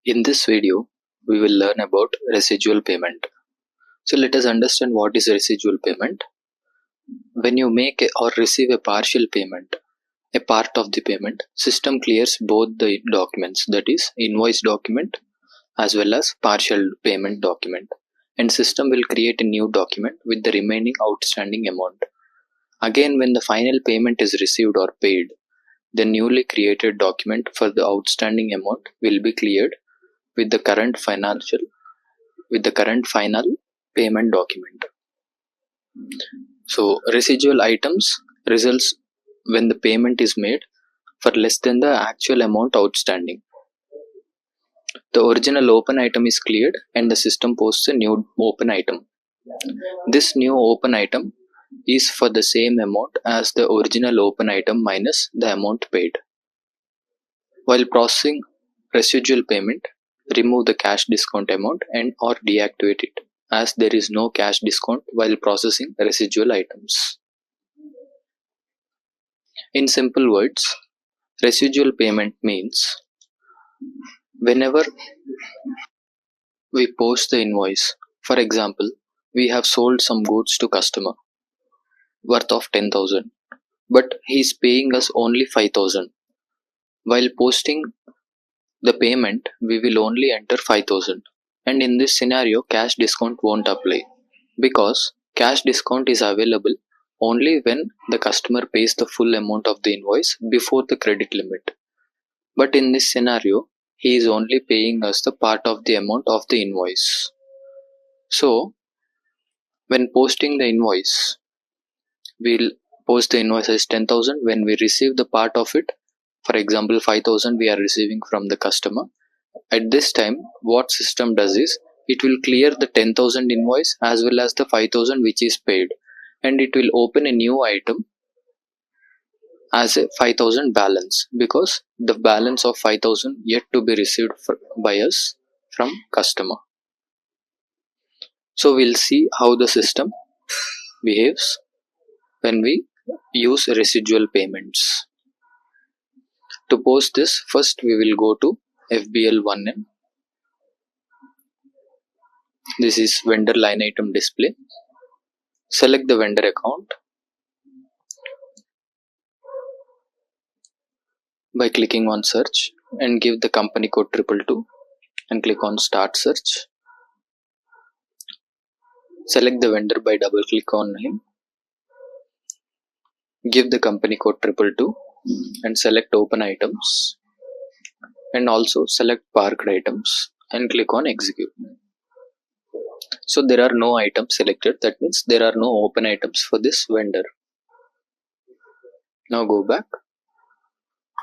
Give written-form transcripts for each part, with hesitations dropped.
In this video, we will learn about residual payment. So let us understand what is residual payment. When you make or receive a partial payment, a part of the payment, system clears both the documents, that is invoice document as well as partial payment document, and system will create a new document with the remaining outstanding amount. Again, when the final payment is received or paid, the newly created document for the outstanding amount will be cleared with the current final payment document. So residual items results when the payment is made for less than the actual amount outstanding. The original open item is cleared and the system posts a new open item. This new open item is for the same amount as the original open item minus the amount paid. While processing residual payment, remove the cash discount amount and or deactivate it, as there is no cash discount while processing residual items. In simple words, residual payment means whenever we post the invoice, for example, we have sold some goods to customer worth of 10,000, but he is paying us only 5,000. While posting the payment, we will only enter 5,000, and in this scenario cash discount won't apply, because cash discount is available only when the customer pays the full amount of the invoice before the credit limit. But in this scenario, he is only paying us the part of the amount of the invoice. So when posting the invoice, we'll post the invoice as 10,000. When we receive the part of it, for example 5,000 we are receiving from the customer, at this time what system does is it will clear the 10,000 invoice as well as the 5,000 which is paid, and it will open a new item as a 5,000 balance, because the balance of 5,000 yet to be received by us from customer. So we'll see how the system behaves when we use residual payments. To post this, first we will go to FBL1M. This is vendor line item display. Select the vendor account by clicking on search and give the company code 222 and click on start search. Select the vendor by double click on him. Give the company code 222 and select open items, and also select parked items and click on execute. So there are no items selected, that means there are no open items for this vendor. Now go back.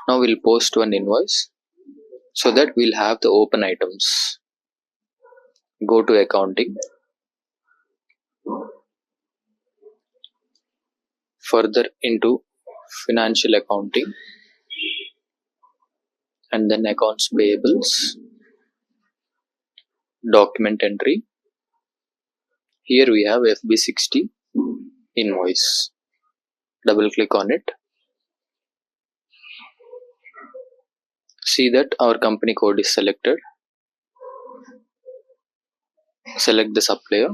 Now we'll post one invoice so that we'll have the open items. Go to accounting, further into financial accounting, and then accounts payables, document entry. Here we have FB60 invoice. Double click on it. See that our company code is selected. Select the supplier.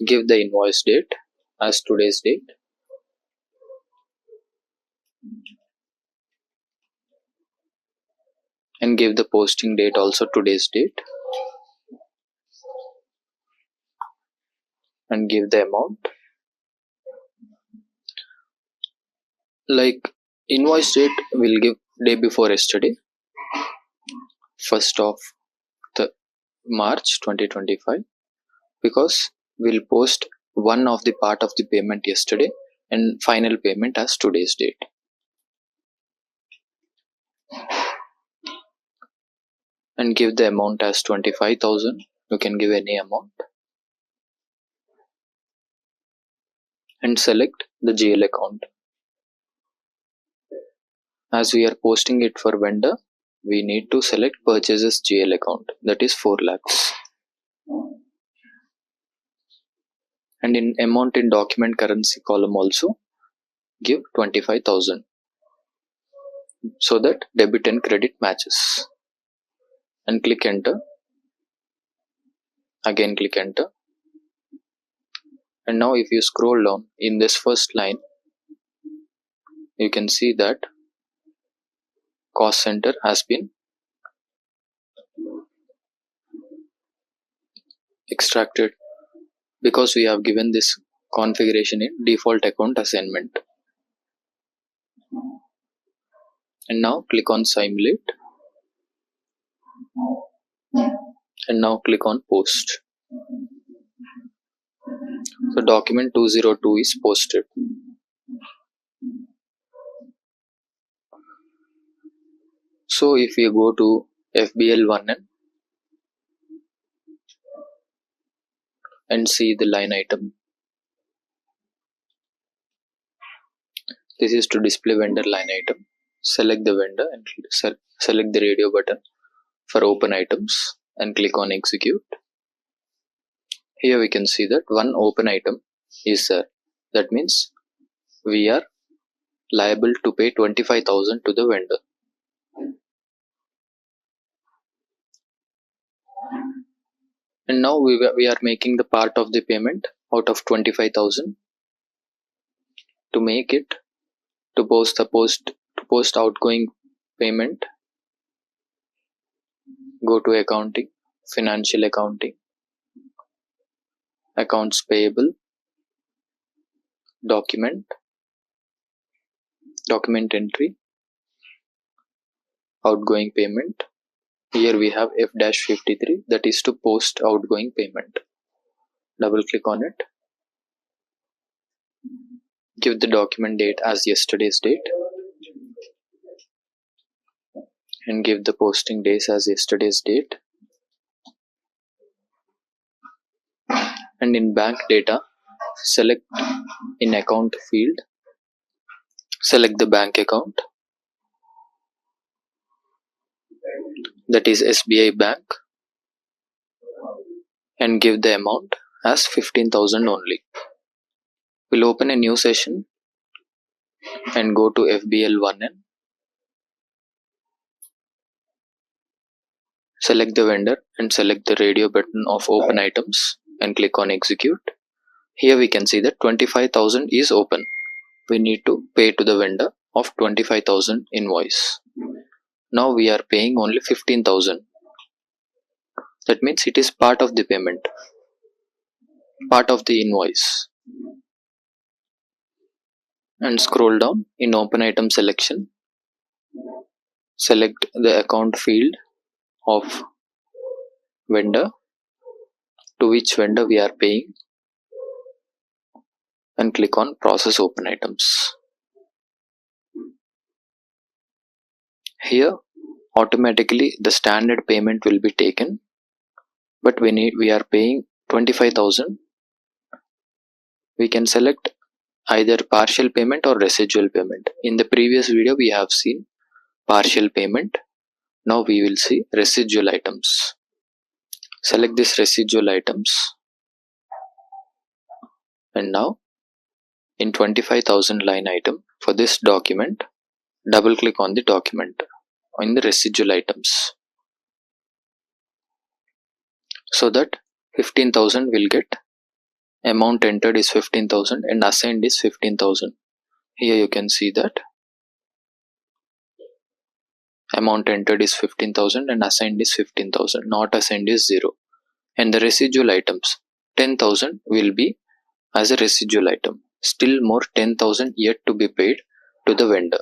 Give the invoice date as today's date. And give the posting date also today's date. And give the amount. Like invoice date, we'll give day before yesterday, 1st of the March 2025, because we'll post one of the part of the payment yesterday and final payment as today's date. And give the amount as 25,000. You can give any amount. And select the GL account. As we are posting it for vendor, we need to select purchases GL account, that is 4 lakhs. And in amount in document currency column also, give 25,000 so that debit and credit matches, and click enter. Again click enter, and now if you scroll down in this first line, you can see that cost center has been extracted because we have given this configuration in default account assignment. And now click on simulate, and now click on post. So document 202 is posted. So if we go to FBL1N and see the line item, this is to display vendor line item. Select the vendor and select the radio button for open items and click on execute. Here we can see that one open item is there. That means we are liable to pay 25,000 to the vendor. And now we are making the part of the payment out of 25,000. To make it, to post outgoing payment, go to accounting, financial accounting, accounts payable, document entry, outgoing payment. Here we have F-53, that is to post outgoing payment. Double click on it. Give the document date as yesterday's date and give the posting days as yesterday's date. And in bank data, select in account field, select the bank account, that is SBI Bank, and give the amount as 15,000 only. We'll open a new session and go to FBL1N. Select the vendor and select the radio button of open items and click on execute. Here we can see that 25,000 is open. We need to pay to the vendor of 25,000 invoice. Now we are paying only 15,000. That means it is part of the payment, part of the invoice. And scroll down in open item selection. Select the account field of vendor, to which vendor we are paying, and click on process open items. Here automatically the standard payment will be taken, but when we are paying 25,000, we can select either partial payment or residual payment. In the previous video we have seen partial payment. Now we will see residual items. Select this residual items, and now in 25,000 line item for this document, double click on the document in the residual items, so that 15,000 will get amount entered is 15,000 and assigned is 15,000. Here you can see that amount entered is 15,000 and assigned is 15,000, not assigned is 0. And the residual items, 10,000 will be as a residual item. Still more 10,000 yet to be paid to the vendor.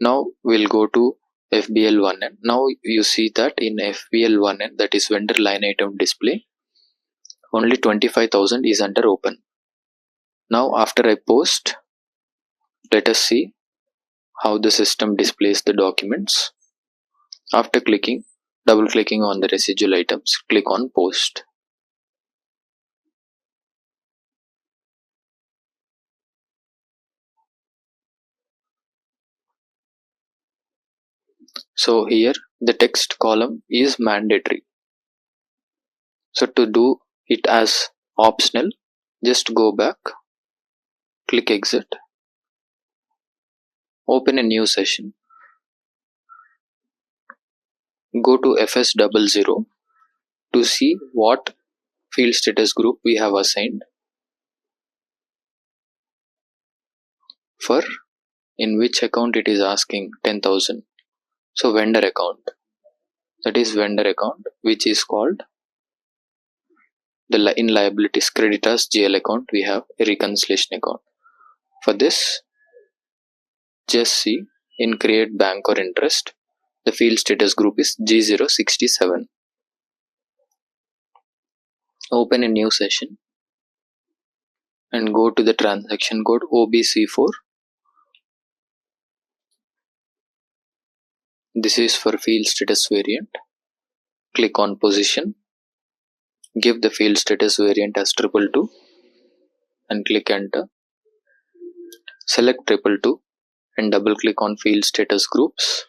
Now we'll go to FBL1N. Now you see that in FBL1N, that is vendor line item display, only 25,000 is under open. Now after I post, let us see how the system displays the documents. After double clicking on the residual items, click on post. So here the text column is mandatory. So to do it as optional, just go back Click exit. Open a new session. Go to FS00 to see what field status group we have assigned for in which account it is asking 10,000. So vendor account, that is vendor account, which is called in liabilities creditors GL account, we have a reconciliation account. For this, just see in create bank or interest, the field status group is G067. Open a new session and go to the transaction code OBC4. This is for field status variant. Click on position. Give the field status variant as 222 and click enter. Select 222 and double click on field status groups.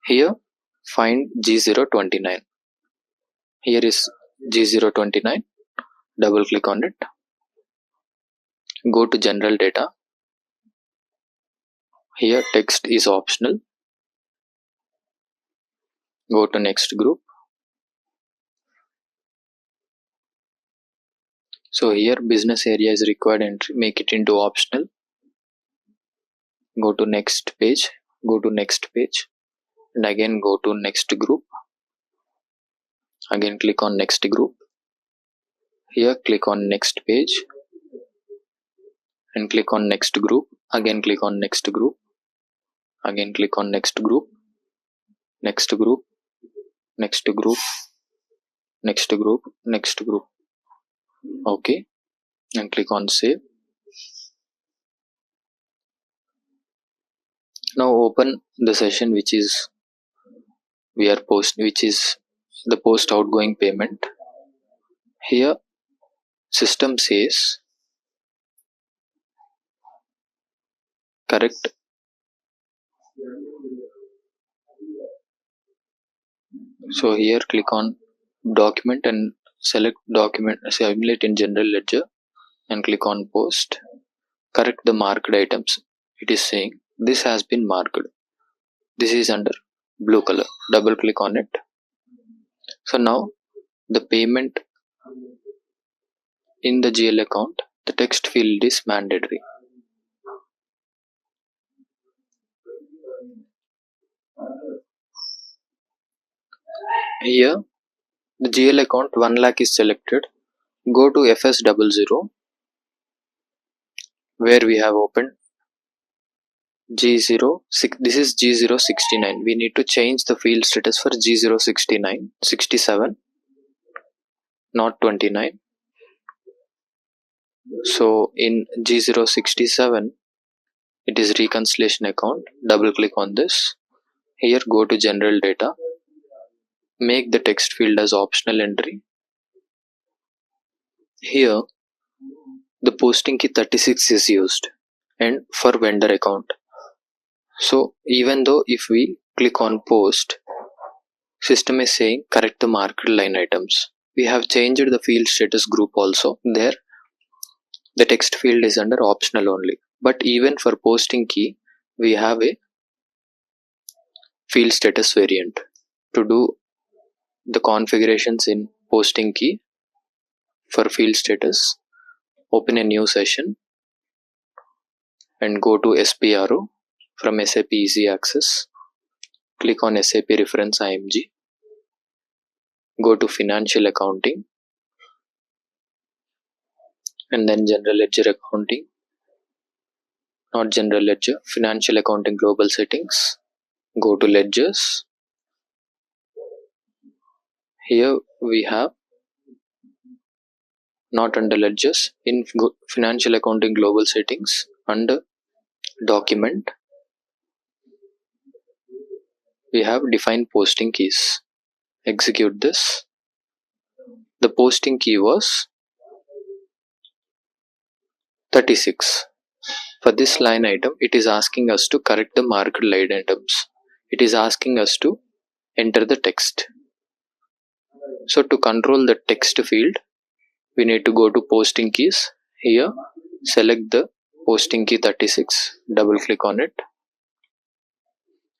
Here find G029. Here is G029. Double click on it. Go to general data. Here text is optional. Go to next group. So here business area is required entry. Make it into optional. Go to next page. Go to next page. And again go to next group. Again click on next group. Here click on next page. And click on next group. Again click on next group. Again click on next group. Next group. Next group. Next group. Next group. Okay. And click on save. Now open the session which is which is the post outgoing payment. Here system says correct. So here click on document and select document simulate in general ledger and click on post. Correct the marked items. It is saying this has been marked. This is under blue color. Double click on it. So now the payment in the GL account, the text field is mandatory. Here the GL account 1 lakh is selected. Go to FS00 where we have opened G06. This is G069. We need to change the field status for G069 67, not 29. So in G067 it is reconciliation account. Double click on this. Here go to general data. Make the text field as optional entry. Here the posting key 36 is used and for vendor account. So even though if we click on post, system is saying correct the marked line items. We have changed the field status group also. There the text field is under optional only. But even for posting key, we have a field status variant. To do the configurations in posting key for field status, open a new session and go to SPRO from SAP Easy Access. Click on SAP Reference IMG. Go to Financial Accounting and then General Ledger Accounting. Not General Ledger, Financial Accounting Global Settings. Go to Ledgers. Here we have not under Ledgers, in Financial Accounting Global Settings under Document we have defined posting keys. Execute this. The posting key was 36. For this line item, it is asking us to correct the marked line items. It is asking us to enter the text. So to control the text field, we need to go to posting keys. Here select the posting key 36, double click on it,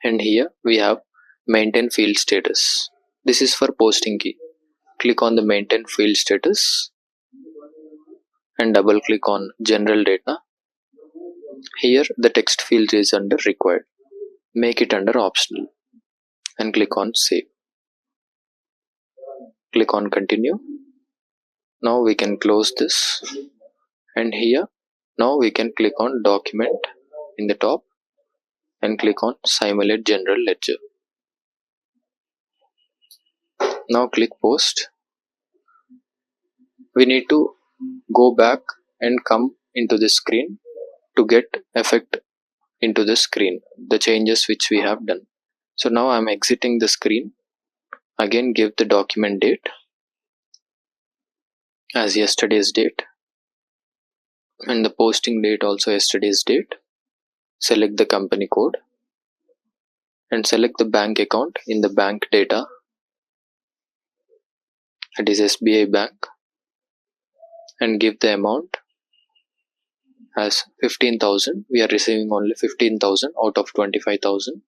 and here we have maintain field status. This is for posting key. Click on the maintain field status and double click on general data. Here the text field is under required. Make it under optional and click on save. Click on continue. Now we can close this, and here now we can click on document in the top and click on simulate general ledger. Now click post. We need to go back and come into the screen to get effect into the screen, the changes which we have done. So now I'm exiting the screen. Again give the document date as yesterday's date, and the posting date also yesterday's date. Select the company code and select the bank account in the bank data. It is SBI Bank, and give the amount as 15,000. We are receiving only 15,000 out of 25,000.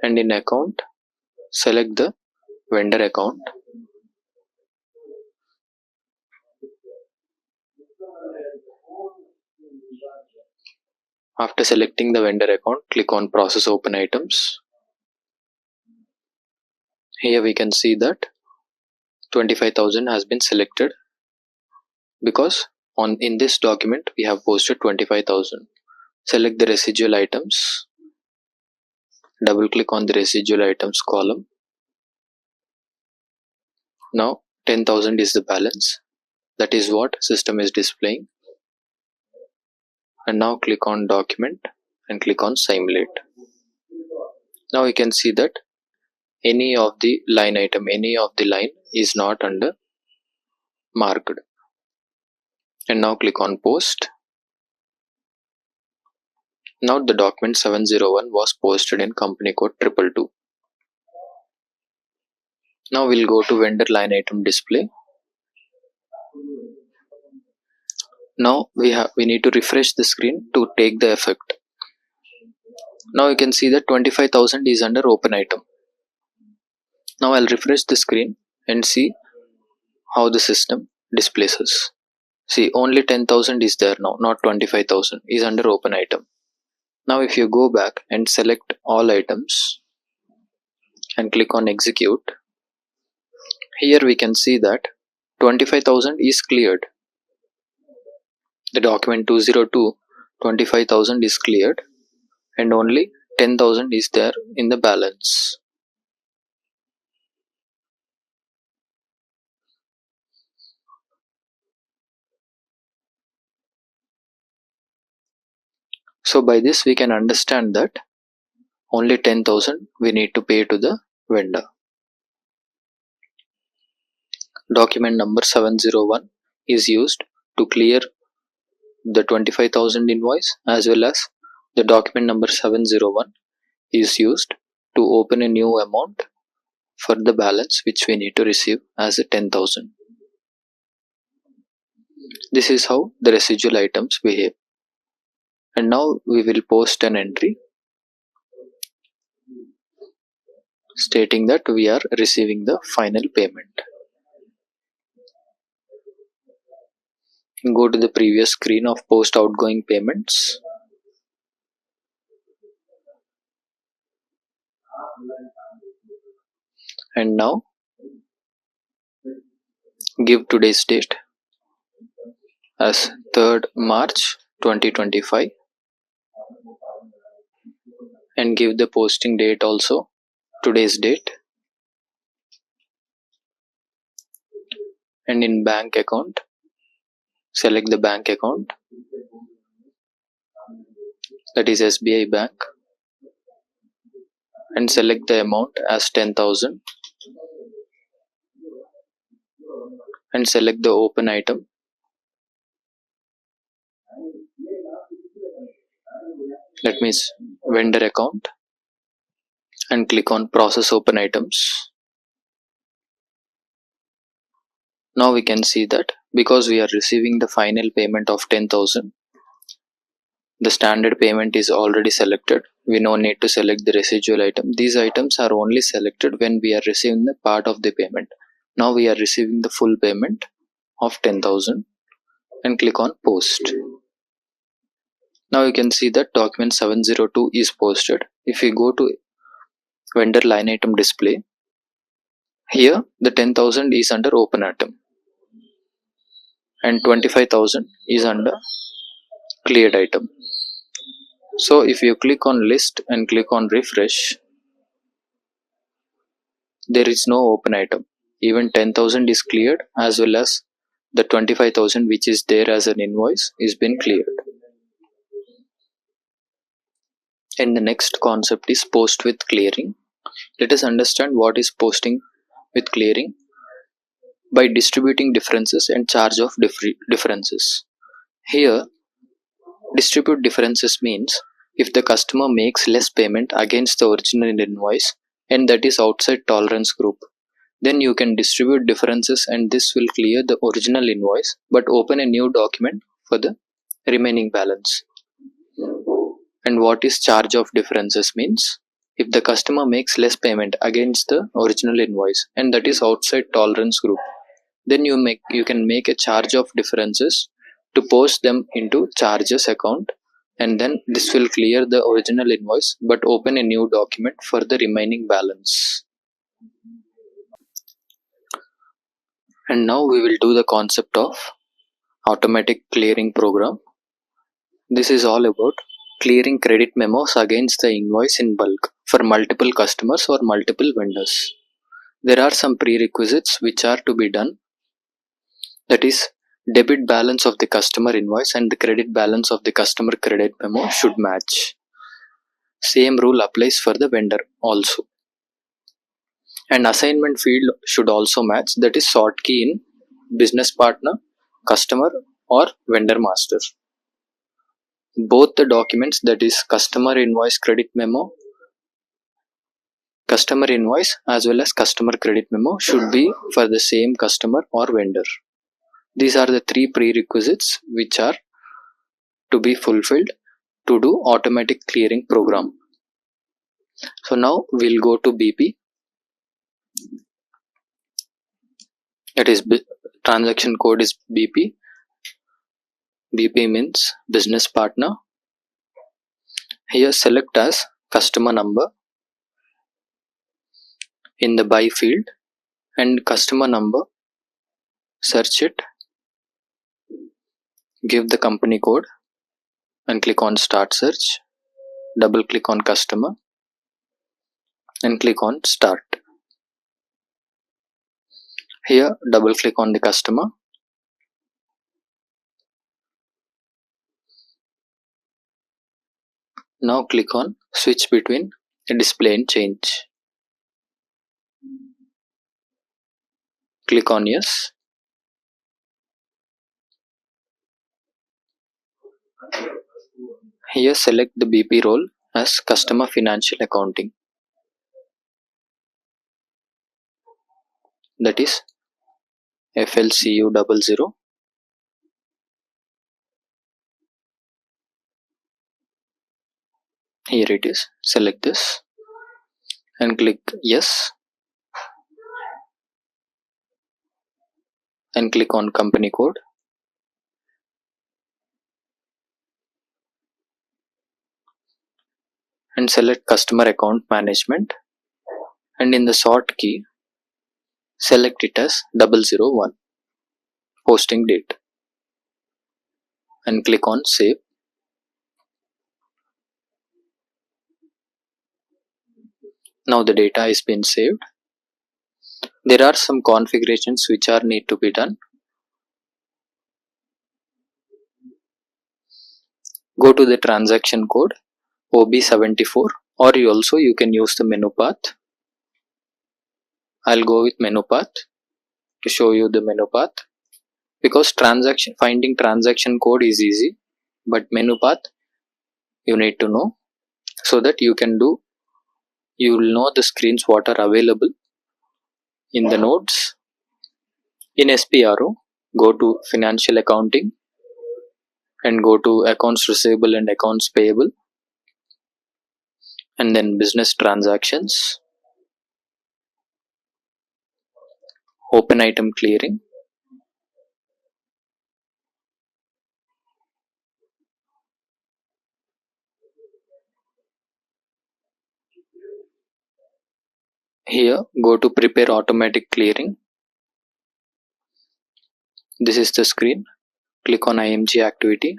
And in account, select the vendor account. After selecting the vendor account, click on process open items. Here we can see that 25,000 has been selected because in this document we have posted 25,000. Select the residual items. Double click on the residual items column. Now 10,000 is the balance. That is what system is displaying. And now click on document and click on simulate. Now you can see that any of the line item, any of the line is not under marked. And now click on post. Now the document 701 was posted in company code 222. Now we'll go to vendor line item display. Now we need to refresh the screen to take the effect. Now you can see that 25,000 is under open item. Now I'll refresh the screen and see how the system displays us. See, only 10,000 is there now, not 25,000 is under open item. Now if you go back and select all items and click on execute, here we can see that 25,000 is cleared. The document 202, 25,000 is cleared and only 10,000 is there in the balance. So by this we can understand that only 10,000 we need to pay to the vendor. Document number 701 is used to clear the 25,000 invoice, as well as the document number 701 is used to open a new amount for the balance which we need to receive as a 10,000. This is how the residual items behave. And now we will post an entry stating that we are receiving the final payment. Go to the previous screen of post outgoing payments. And now give today's date as 3rd March 2025 and give the posting date also today's date. And in bank account, select the bank account, that is SBI Bank, and select the amount as 10,000 and select the open item. That means vendor account, and click on process open items. Now we can see that because we are receiving the final payment of 10,000. The standard payment is already selected. We no need to select the residual item. These items are only selected when we are receiving the part of the payment. Now we are receiving the full payment of 10,000 and click on post. Now you can see that document 702 is posted. If we go to vendor line item display, here the 10,000 is under open item and 25,000 is under cleared item. So if you click on list and click on refresh, there is no open item. Even 10,000 is cleared as well as the 25,000 which is there as an invoice is been cleared. And the next concept is post with clearing. Let us understand what is posting with clearing by distributing differences and charge of differences. Here, distribute differences means if the customer makes less payment against the original invoice and that is outside tolerance group, then you can distribute differences and this will clear the original invoice but open a new document for the remaining balance. And what is charge of differences means if the customer makes less payment against the original invoice and that is outside tolerance group, then you can make a charge of differences to post them into charges account, and then this will clear the original invoice but open a new document for the remaining balance. And now we will do the concept of automatic clearing program. This is all about clearing credit memos against the invoice in bulk for multiple customers or multiple vendors. There are some prerequisites which are to be done. That is, debit balance of the customer invoice and the credit balance of the customer credit memo should match. Same rule applies for the vendor also. And assignment field should also match, that is sort key in business partner, customer or vendor master. Both the documents, that is customer invoice credit memo, customer invoice as well as customer credit memo should be for the same customer or vendor. These are the three prerequisites which are to be fulfilled to do automatic clearing program. So now we'll go to BP. That is transaction code is BP. BP means business partner. Here select as customer number in the by field and customer number, search it, give the company code and click on start search, double click on customer and click on start. Here double click on the customer. Now click on switch between display and change. Click on yes. Here select the BP role as customer financial accounting. That is FLCU00. Here it is. Select this and click yes and click on company code. And select customer account management, and in the sort key select it as 001 posting date and click on save. Now the data has been saved. There are some configurations which are need to be done. Go to the transaction code OB74, or you can use the menu path. I'll go with menu path to show you the menu path, because finding transaction code is easy, but menu path you need to know so that you will know the screens what are available in the nodes. In SPRO go to financial accounting and go to accounts receivable and accounts payable, and then business transactions, open item clearing. Here go to prepare automatic clearing. This is the screen. Click on IMG activity.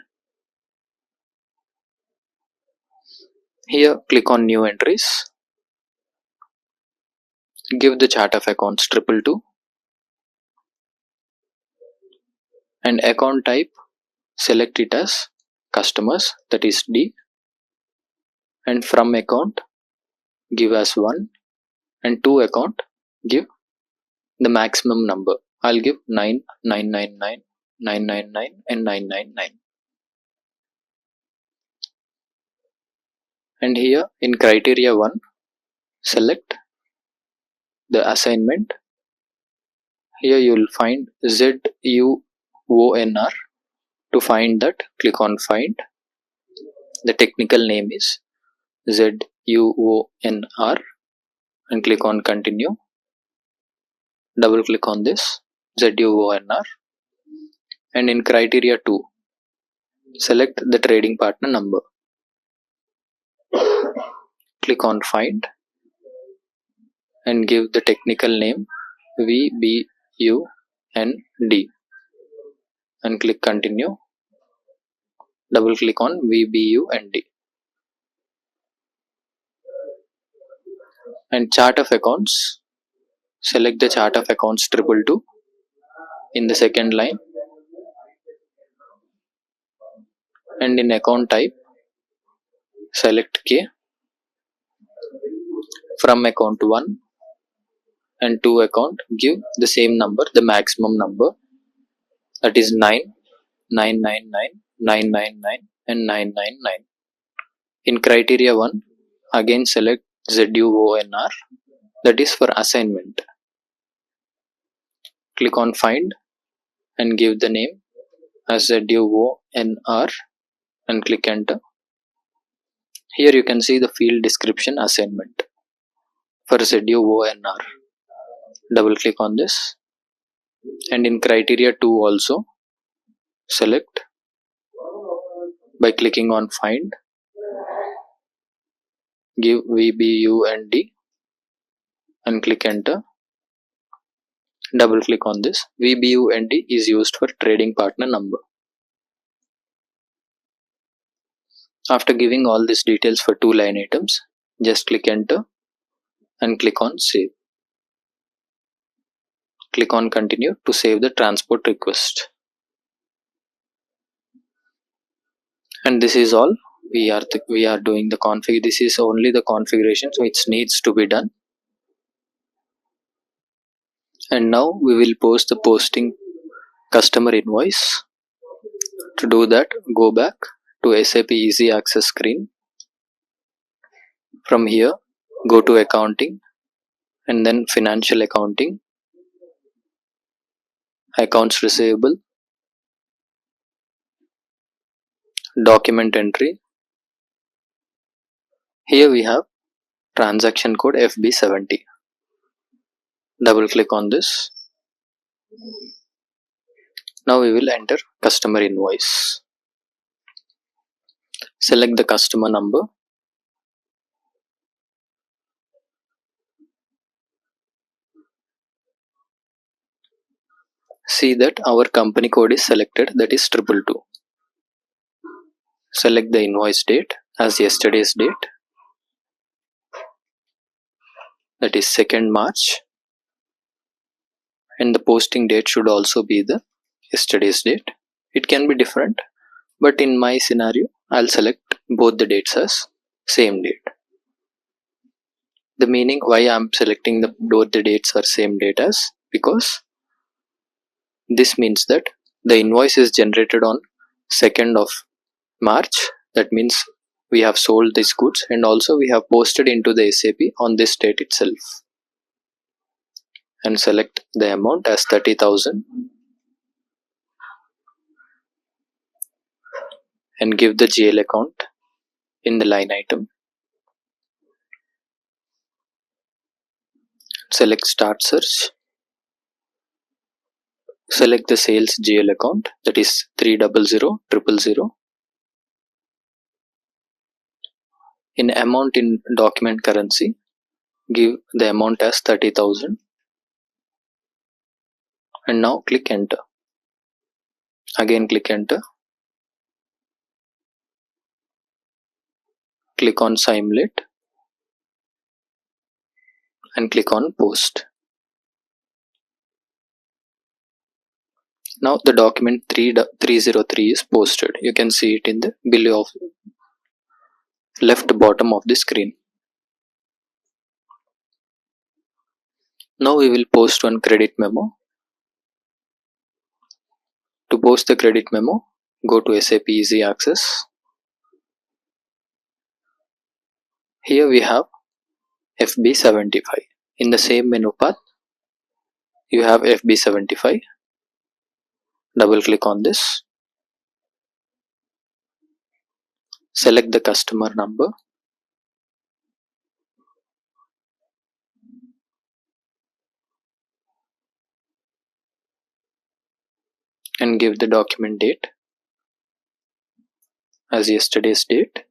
Here click on new entries. Give the chart of accounts 222 and account type, select it as customers, that is D, and from account give as 1, and to account give the maximum number. I'll give 9, 999, 999 and 999. And here in criteria 1, select the assignment. Here you will find ZUONR. To find that, click on find. The technical name is ZUONR and click on continue. Double click on this ZUONR, and in criteria 2, select the trading partner number. Click on find and give the technical name VBUND and click continue. Double click on VBUND. And chart of accounts, select the chart of accounts 222 in the second line, and in account type select K. From account 1 and to account give the same number, the maximum number, that is 9, 999, 999 and 999. In criteria 1, again select ZUONR, that is for assignment. Click on find and give the name as ZUONR and click enter. Here you can see the field description assignment for ZUONR. Double click on this, and in criteria 2 also select by clicking on find, give VBUND and click enter. Double click on this. VBUND is used for trading partner number. After giving all these details for 2 line items, just click enter and click on save. Click on continue to save the transport request. And this is all. We are doing the config. This is only the configuration, so it needs to be done. And now we will post the posting customer invoice. To do that, go back to SAP Easy Access screen. From here, go to accounting and then financial accounting, accounts receivable, document entry. Here we have transaction code FB70. Double click on this. Now we will enter customer invoice. Select the customer number. See that our company code is selected, that is 222. Select the invoice date as yesterday's date, that is 2nd March, and the posting date should also be the yesterday's date. It can be different, but in my scenario I'll select both the dates as same date. The meaning why I'm selecting both the dates are same date as, because this means that the invoice is generated on 2nd of March. That means we have sold these goods and also we have posted into the SAP on this date itself. And select the amount as 30,000 and give the GL account in the line item. Select Start Search. Select the sales GL account, that is 300000. In amount in document currency, give the amount as 30,000 and now click enter. Again click enter. Click on Simulate and click on Post. Now the document 303 is posted. You can see it in the below of left bottom of the screen. Now we will post one credit memo. To post the credit memo, go to SAP Easy Access. Here we have FB75. In the same menu path, you have FB75. Double click on this. Select the customer number. And give the document date as yesterday's date.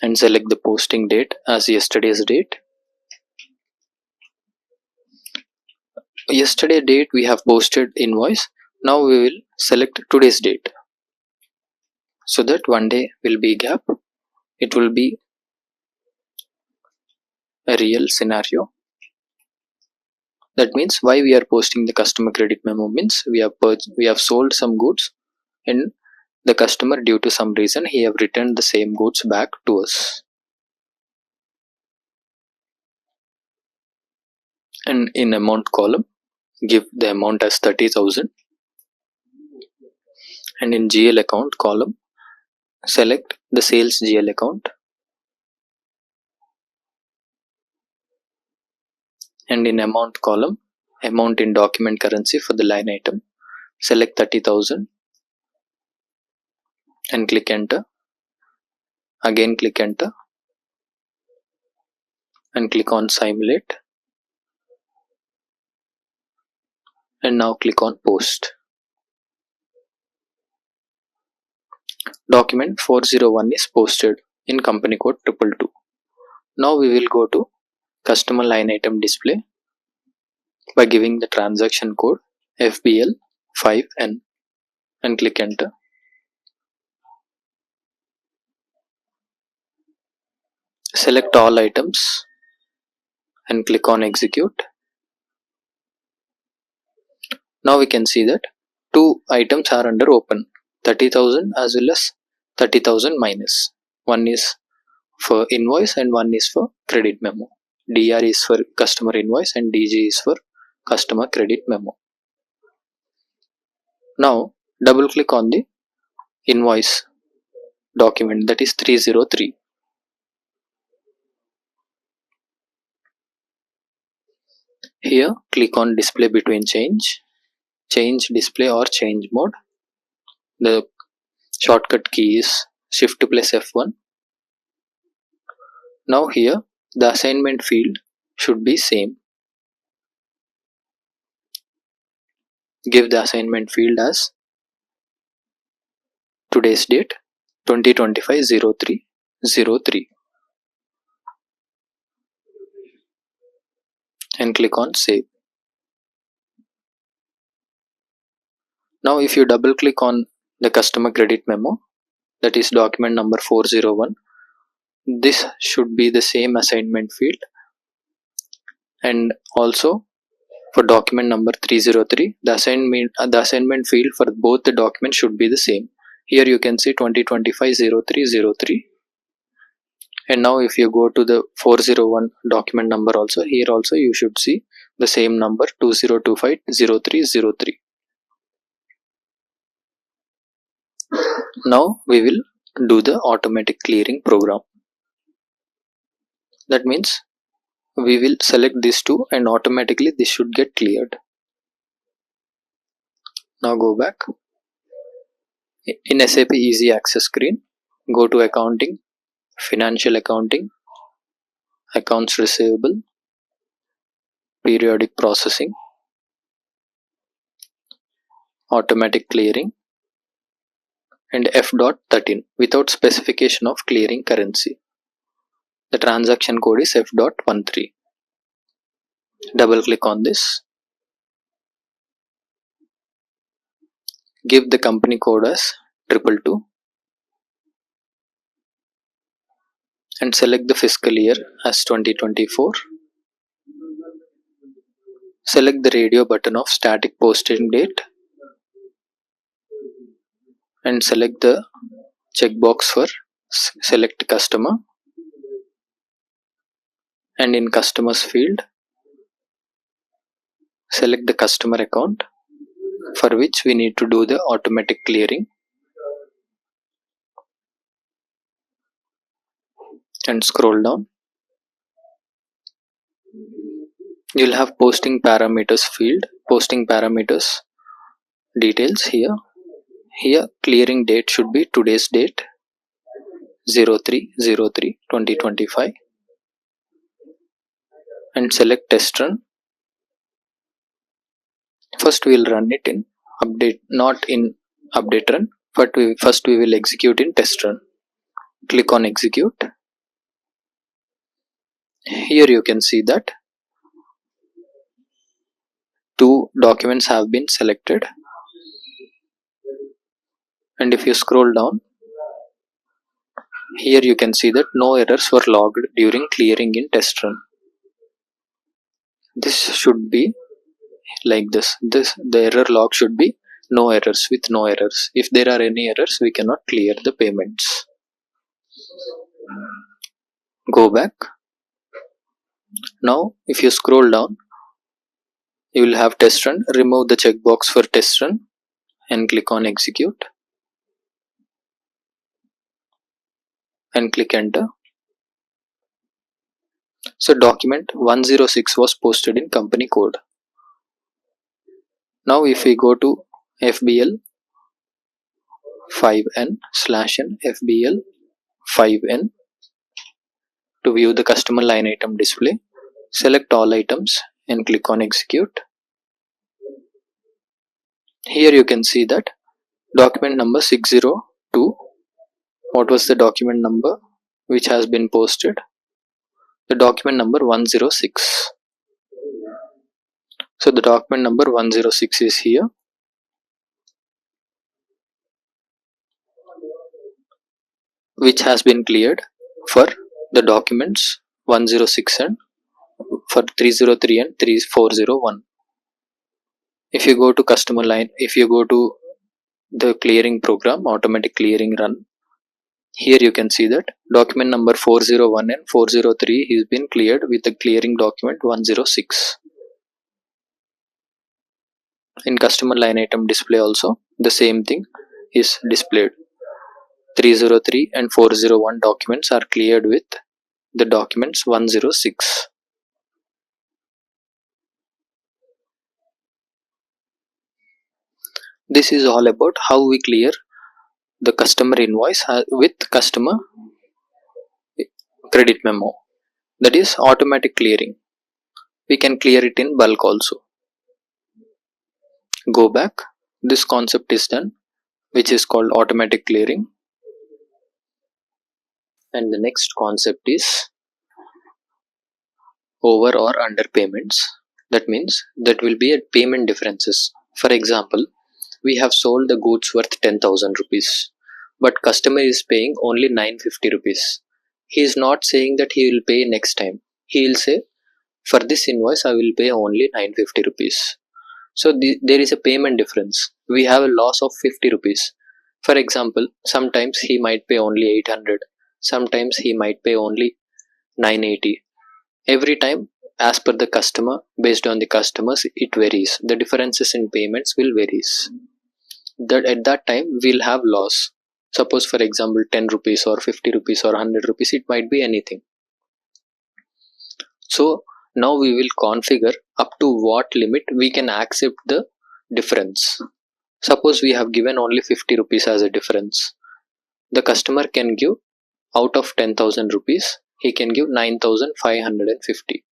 And select the posting date as yesterday's date. Yesterday date we have posted invoice. Now we will select today's date, so that one day will be gap. It will be a real scenario. That means why we are posting the customer credit memo means we have sold some goods and the customer, due to some reason, he have returned the same goods back to us. And in amount column, give the amount as 30,000. And in GL account column, select the sales GL account. And in amount column, amount in document currency for the line item, select 30,000 and click enter. Again click enter and click on Simulate. And now click on Post. Document 401 is posted in company code 222. Now we will go to customer line item display by giving the transaction code FBL5N and click enter. Select all items and click on execute. Now we can see that two items are under open, 30,000 as well as 30,000 minus. One is for invoice and one is for credit memo. DR is for customer invoice and DG is for customer credit memo. Now double click on the invoice document, that is 303. Here click on display between change display or change mode. The shortcut key is Shift plus F1. Now here the assignment field should be same. Give the assignment field as today's date 2025-03-03 and click on save. Now if you double click on the customer credit memo, that is document number 401, this should be the same assignment field, and also for document number 303 the assignment field for both the documents should be the same. Here you can see 2025-03-03. And now if you go to the 401 document number also, here also you should see the same number 2025-03-03. Now we will do the automatic clearing program. That means we will select these two and automatically this should get cleared. Now go back. In SAP Easy Access screen, go to Accounting, Financial Accounting, Accounts Receivable, Periodic Processing, Automatic Clearing, and F.13 without specification of clearing currency. The transaction code is F.13. Double click on this. Give the company code as 222 and select the fiscal year as 2024. Select the radio button of static posting date and select the checkbox for select customer, and in customers field select the customer account for which we need to do the automatic clearing, and scroll down. You'll have posting parameters field, posting parameters details here. Here clearing date should be today's date 03/03/2025 and select test run. First we will run it in update, not in update run, but first we will execute in test run. Click on execute. Here you can see that two documents have been selected, and if you scroll down, here you can see that no errors were logged during clearing in test run. This should be like this. The error log should be no errors with no errors. If there are any errors, we cannot clear the payments. Go back. Now if you scroll down, you will have test run. Remove the checkbox for test run and click on execute and click enter. So document 106 was posted in company code. Now if we go to FBL 5N/N FBL 5N to view the customer line item display, select all items and click on execute. Here you can see that document number 602. What was the document number which has been posted? The document number 106. So the document number 106 is here. Which has been cleared for the documents 106 and for 303 and 3401. If you go to customer line, if you go to the clearing program, automatic clearing run, here you can see that document number 401 and 403 has been cleared with the clearing document 106. In customer line item display also the same thing is displayed. 303 and 401 documents are cleared with the documents 106. This is all about how we clear the customer invoice with customer credit memo. That is automatic clearing. We can clear it in bulk also. Go back. This concept is done, which is called automatic clearing. And the next concept is over or under payments. That means that will be a payment differences. For example, we have sold the goods worth 10,000 rupees, but customer is paying only 950 rupees. He is not saying that he will pay next time. He will say, for this invoice I will pay only 950 rupees. So there is a payment difference. We have a loss of 50 rupees. For example, sometimes he might pay only 800. Sometimes he might pay only 980. Every time as per the customer, based on the customers, it varies. The differences in payments will varies. That at that time we'll have loss. Suppose for example 10 rupees or 50 rupees or 100 rupees, it might be anything. So now we will configure up to what limit we can accept the difference. Suppose we have given only 50 rupees as a difference. The customer can give, out of 10,000 rupees, he can give 9,550.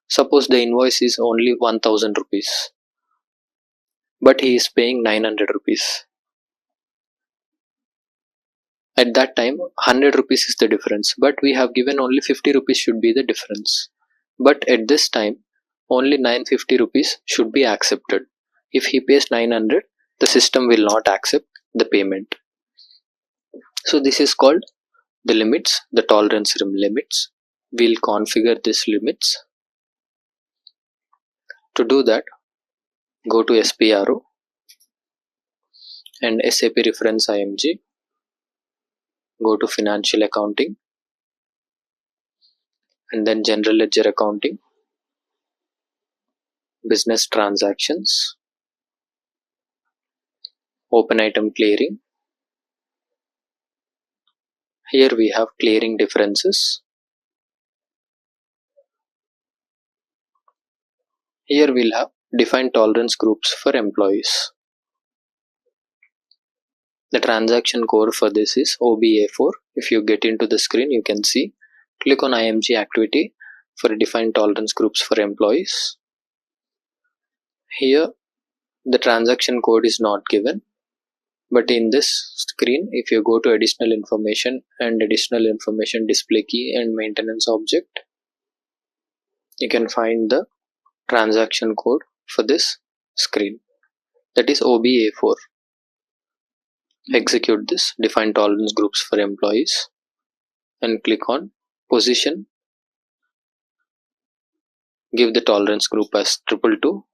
Suppose the invoice is only 1,000 rupees, but he is paying 900 rupees. At that time, 100 rupees is the difference, but we have given only 50 rupees should be the difference. But at this time, only 950 rupees should be accepted. If he pays 900, the system will not accept the payment. So this is called the limits, the tolerance limits. We'll configure these limits. To do that, go to SPRO and SAP reference IMG. Go to financial accounting and then general ledger accounting, business transactions, open item clearing. Here we have clearing differences. Here we'll have defined tolerance groups for employees. The transaction code for this is OBA4. If you get into the screen, you can see. Click on IMG activity for defined tolerance groups for employees. Here the transaction code is not given, but in this screen, if you go to additional information and additional information display key and maintenance object, you can find the transaction code for this screen, that is OBA4. Execute this define tolerance groups for employees and click on position. Give the tolerance group as 222.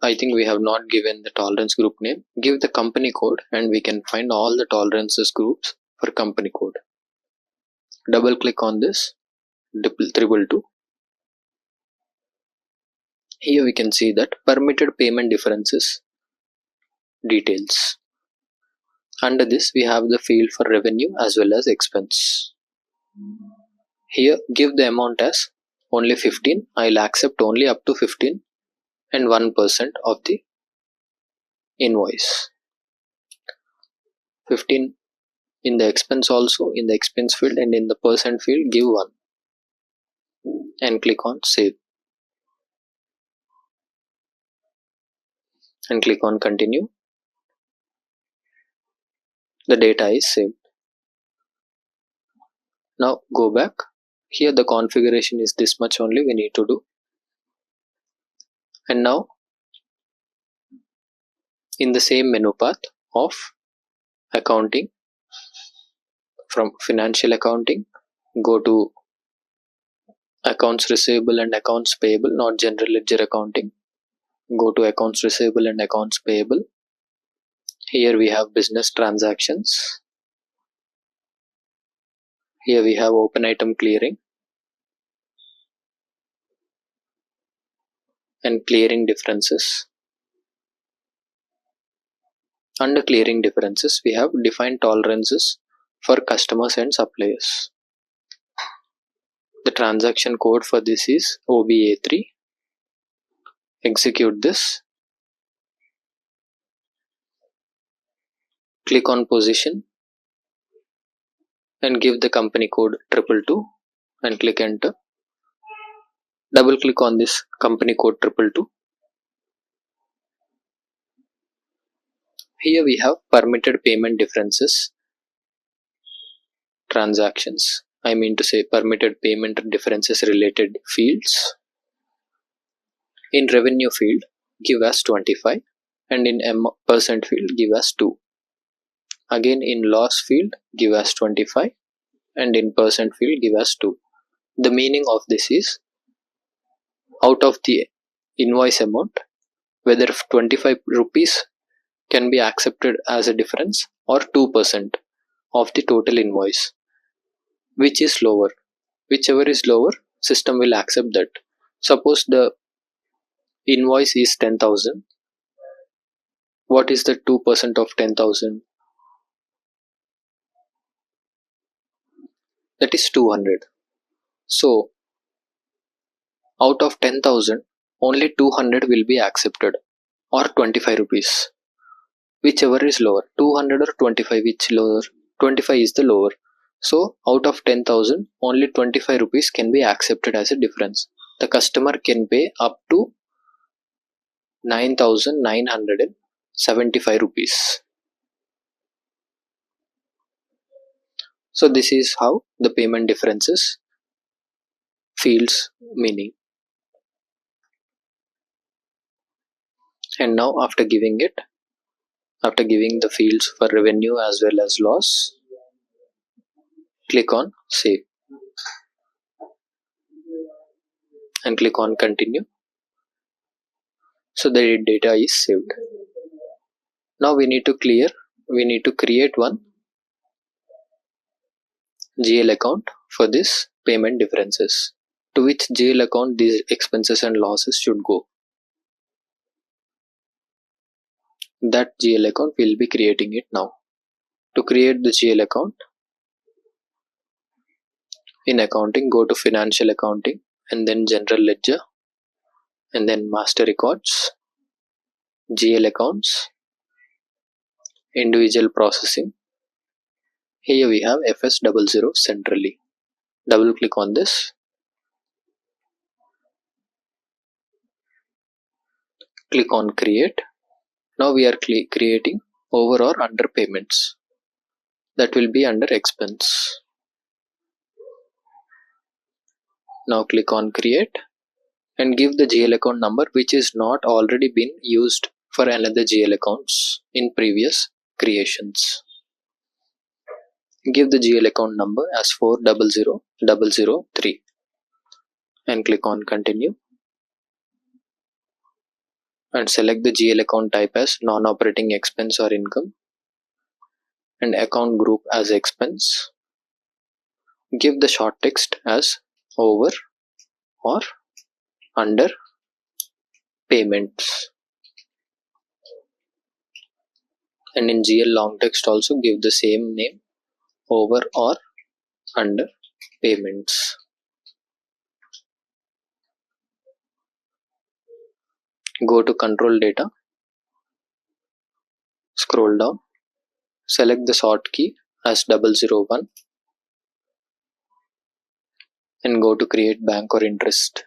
I think we have not given the tolerance group name. Give the company code and we can find all the tolerances groups for company code. Double click on this 222. Here we can see that permitted payment differences details. Under this we have the field for revenue as well as expense. Here give the amount as only 15. I'll accept only up to 15 and 1% of the invoice. 15 in the expense also, in the expense field, and in the percent field give 1 and click on save and click on continue. The data is saved. Now go back. Here the configuration is this much only we need to do. And now in the same menu path of accounting, from financial accounting, go to accounts receivable and accounts payable, not general ledger accounting. Go to accounts receivable and accounts payable. Here we have business transactions. Here we have open item clearing and clearing differences. Under clearing differences, we have defined tolerances for customers and suppliers. The transaction code for this is OBA3. Execute this. Click on position and give the company code 222 and click enter. Double click on this company code 222. Here we have permitted payment differences transactions. I mean to say permitted payment differences related fields. In revenue field give as 25 and in percent field give as 2. Again in loss field give as 25 and in percent field give as 2. The meaning of this is out of the invoice amount, whether 25 rupees can be accepted as a difference or 2% of the total invoice. Which is lower? Whichever is lower, system will accept that. Suppose the invoice is 10,000. What is the 2% of 10,000? That is 200. So out of 10,000, only 200 will be accepted or 25 rupees. whichever is lower, 200 or 25, which lower? 25 is the lower. So out of 10,000, only 25 rupees can be accepted as a difference. The customer can pay up to 9,975 rupees. So this is how the payment differences fields meaning. And now after giving the fields for revenue as well as loss, click on save and click on continue. So the data is saved. Now we need to create one GL account for this payment differences, to which GL account these expenses and losses should go. That GL account will be creating it now. To create the GL account, in accounting, go to financial accounting and then general ledger and then master records, GL accounts, individual processing. Here we have FS00 centrally. Double click on this. Click on create. Now we are creating over or under payments. That will be under expense. Now click on create and give the GL account number which is not already been used for another GL accounts in previous creations. Give the GL account number as 400003 and click on continue and select the GL account type as non-operating expense or income and account group as expense. Give the short text as over or under payments, and in GL long text also give the same name, over or under payments. Go to control data, scroll down, select the sort key as 001 and go to create bank or interest.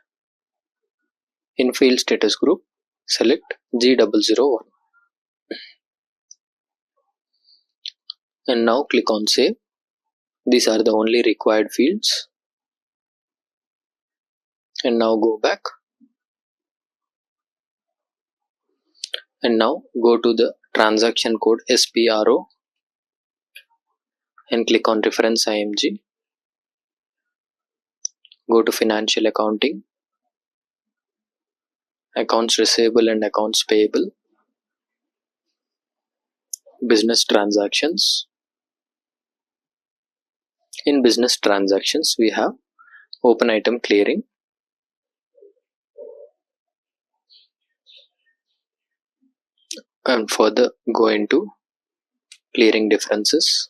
In field status group, select G001 and now click on save. These are the only required fields. And now go back and now go to the transaction code SPRO and click on reference IMG. Go to financial accounting, accounts receivable and accounts payable, business transactions. In business transactions we have open item clearing, and further go into clearing differences.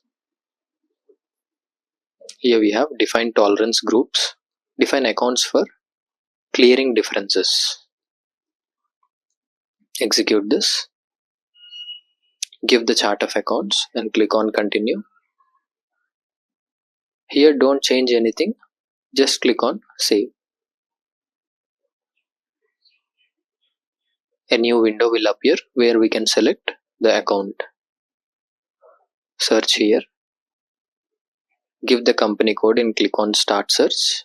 Here we have define tolerance groups, define accounts for clearing differences. Execute this, give the chart of accounts and click on continue. Here don't change anything, just click on save. A new window will appear where we can select the account. Search here, give the company code and click on start search.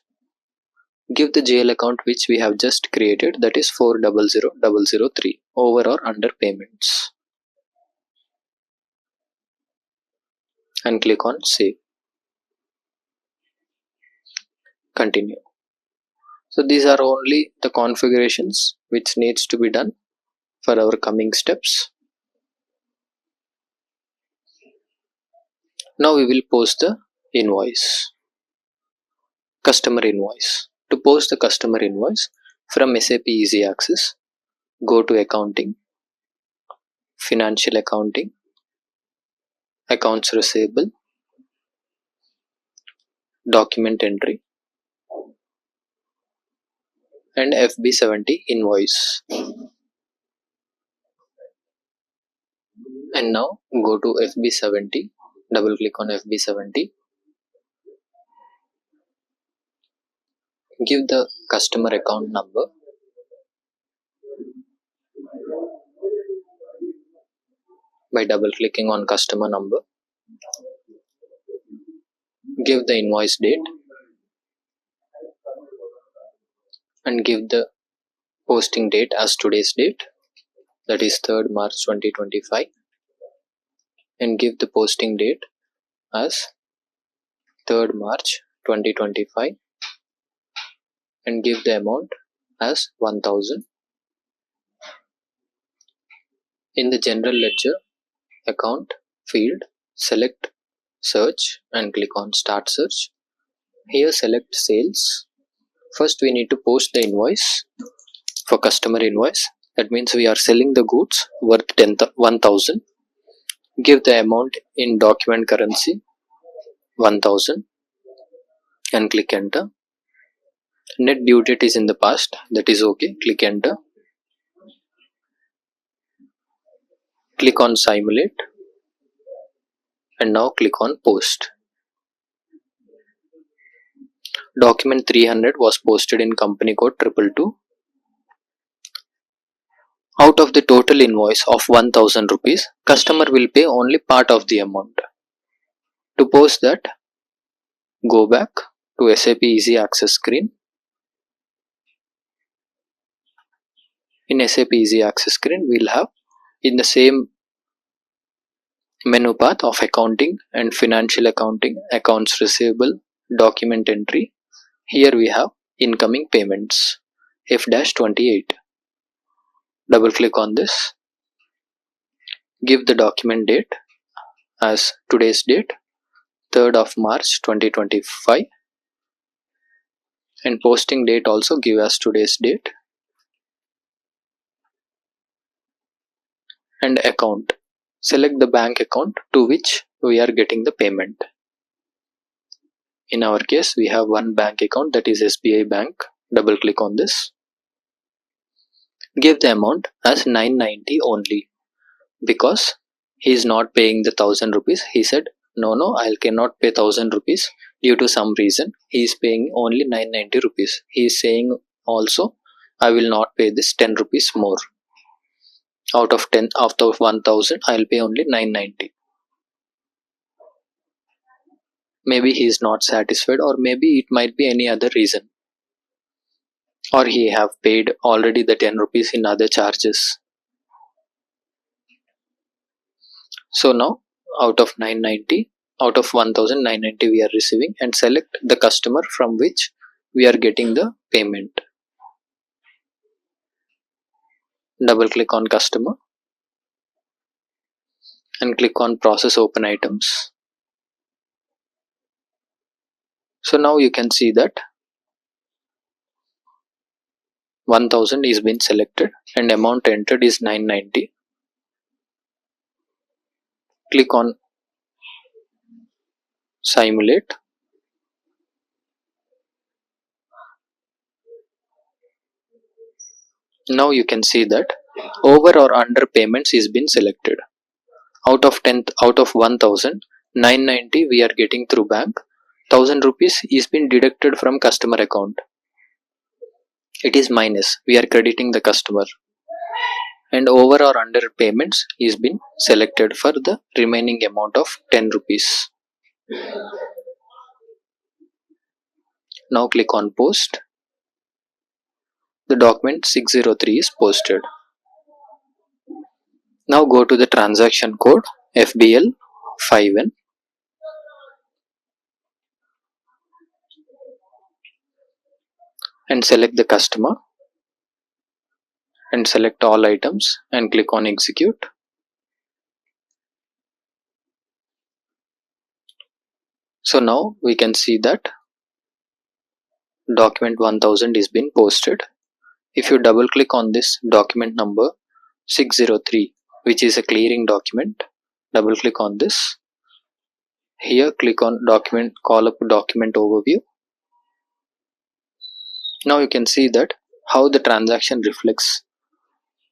Give the GL account which we have just created, that is 400003, over or under payments, and click on save. Continue. So these are only the configurations which needs to be done for our coming steps. Now we will post the invoice, customer invoice. To post the customer invoice from SAP Easy Access, go to accounting, financial accounting, accounts receivable, document entry, and FB70 invoice. And now go to FB70, double click on FB70, give the customer account number, by double clicking on customer number, give the invoice date and give the posting date as today's date, that is 3rd March 2025, and give the posting date as 3rd March 2025 and give the amount as 1000. In the general ledger account field, select search and click on start search. Here select sales. First we need to post the invoice for customer invoice. That means we are selling the goods worth 1000. Give the amount in document currency 1000 and click enter. Net due date is in the past, that is okay, click enter. Click on simulate and now click on post. Document 300 was posted in company code 222. Out of the total invoice of 1000 rupees, customer will pay only part of the amount. To post that, go back to SAP Easy Access screen. In SAP Easy Access screen, we'll have in the same menu path of accounting and financial accounting, accounts receivable, document entry. Here we have incoming payments F-28. Double click on this. Give the document date as today's date, 3rd of March 2025, and posting date also give as today's date, and account. Select the bank account to which we are getting the payment. In our case, we have one bank account, that is SBI Bank. Double click on this. Give the amount as 990 only, because he is not paying the 1000 rupees. He said, no, I cannot pay 1000 rupees due to some reason. He is paying only 990 rupees. He is saying also, I will not pay this 10 rupees more. Out of 1000, I'll pay only 990. Maybe he is not satisfied, or maybe it might be any other reason. Or he have paid already the 10 rupees in other charges. So now out of 990, out of 1990 we are receiving, and select the customer from which we are getting the payment. Double click on customer and click on process open items. So now you can see that 1000 is been selected and amount entered is 990. Click on simulate. Now you can see that over or under payments is been selected. Out of 1000, 990 we are getting through bank. 1000 rupees is been deducted from customer account. It is minus, we are crediting the customer. And over or under payments is been selected for the remaining amount of 10 rupees. Now click on post. The document 603 is posted. Now go to the transaction code FBL5N and select the customer and select all items and click on execute. So now we can see that document 1000 is been posted. If you double click on this document number 603, which is a clearing document, double click on this. Here click on document, call up document overview. Now you can see that how the transaction reflects.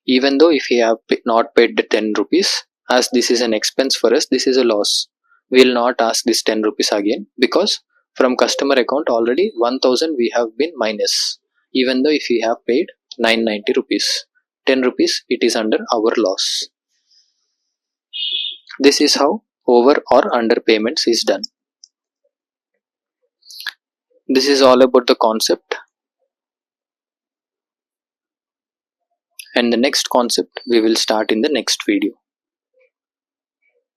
Even though if you have not paid the 10 rupees, as this is an expense for us, this is a loss. We will not ask this 10 rupees again, because from customer account already 1000 we have been minus, even though if we have paid 990 rupees, 10 rupees it is under our loss. This is how over or under payments is done. This is all about the concept, and the next concept we will start in the next video.